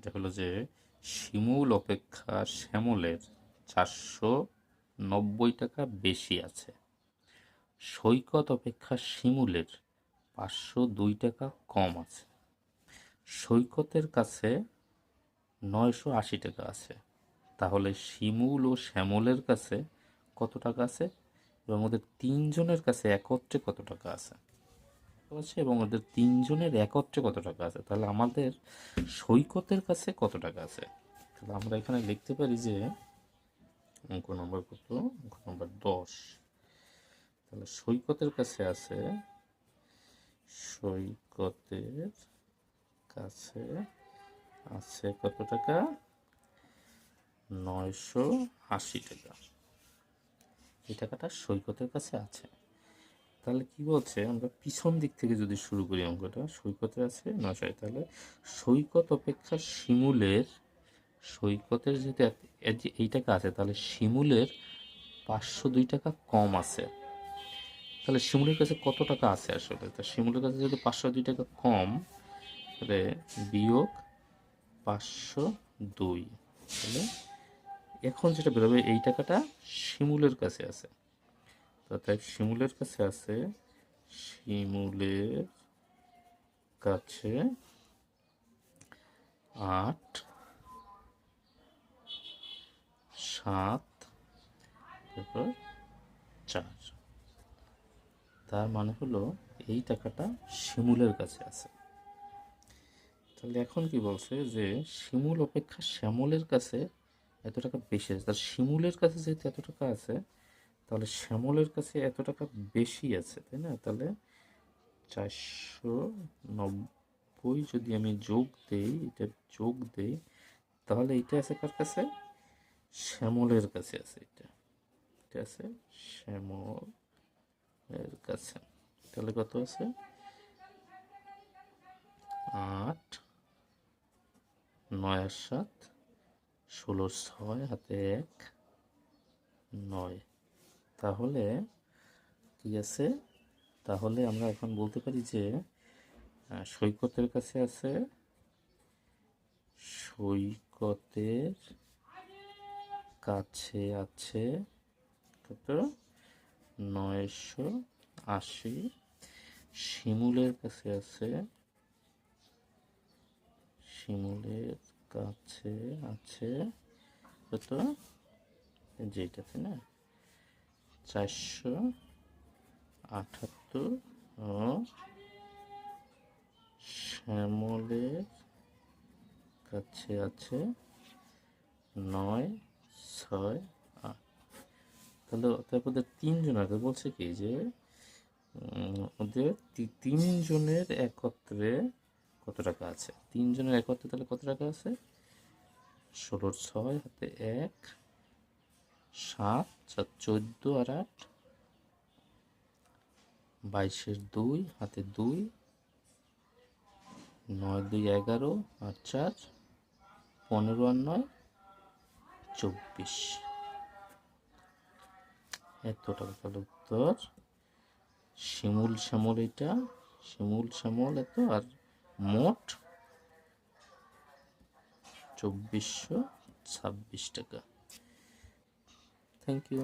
এটা হলো যে শিমুল অপেক্ষা শ্যামলের 490 টাকা বেশি আছে, সৈকত অপেক্ষা শিমুলের 502 টাকা কম আছে, সৈকতের কাছে 980 টাকা আছে। তাহলে শিমুল ও শ্যামলের কাছে কত টাকা আছে এবং ওদের তিনজনের কাছে একত্রে কত টাকা আছে এবং ওদের তিনজনের একত্রে কত টাকা আছে। তাহলে আমাদের সৈকতের কাছে কত টাকা আছে, তাহলে আমরা এখানে লিখতে পারি যে অঙ্ক নম্বর কত, অঙ্ক নম্বর 10। তাহলে সৈকতের কাছে আছে, সৈকতের কাছে আছে কত টাকা, 980 টাকা। এই টাকাটা সৈকতের কাছে আছে। তাহলে কি বলছে, আমরা পিছন দিক থেকে যদি শুরু করি অঙ্কটা, সৈকতের আছে 900, তাহলে সৈকত অপেক্ষা শিমুলের, সৈকতের যেহেতু এই টাকা আছে, তাহলে শিমুলের 502 টাকা কম আছে। তাহলে শিমুলের কাছে কত টাকা আছে আসলে, তা শিমুলের কাছে যেহেতু 502 টাকা কম, তাহলে বিয়োগ 502, তাহলে এখন যেটা বেরোবে এই টাকাটা শিমুলের কাছে আছে। তাই শিমুলের কাছে আছে, শিমুলের কাছে 8, 7, 4। তার মানে হলো এই টাকাটা শিমুলের কাছে আছে। তাহলে এখন কি বলছে যে শিমুল অপেক্ষা শ্যামলের কাছে এত টাকা বেশি আছে। তার শিমুলের কাছে যেহেতু এত টাকা আছে, তাহলে শ্যামলের কাছে এত টাকা বেশি আছে, তাই না? তাহলে 490 যদি আমি যোগ দেই, এটা যোগ দেই, তাহলে এটা আছে কার কাছে, শ্যামলের কাছে আছে। এটা আছে শ্যামলের কাছে। তাহলে কত আছে, 8, 9 আর 7, 16, 6 হাতে 1, 9। তাহলে কি আছে, তাহলে আমরা এখন বলতে পারি যে সৈকতের কাছে আছে, সৈকতের কাছে আছে কত, 980। শিমুলের কাছে আছে, শিমুলের কাছে আছে কত, যেটাতে না 478, ও শ্যামলের কাছে আছে 968। তাহলে ওদের তিনজন আগে বলছে কি যে ওদের তিনজনের একত্রে কত টাকা আছে, তিনজনের একত্রে তাহলে কত টাকা আছে, 16, 6 হাতে 1, 7, 4, 14 আর 8, 22 2 হাতে 2, 9 2 11 আর 4, 15 আর 9, 24। এত টাকা। তাহলে উত্তর শিমুল শ্যামল, এটা শিমুল শ্যামল এত, আর মোট 2426 টাকা। Thank you.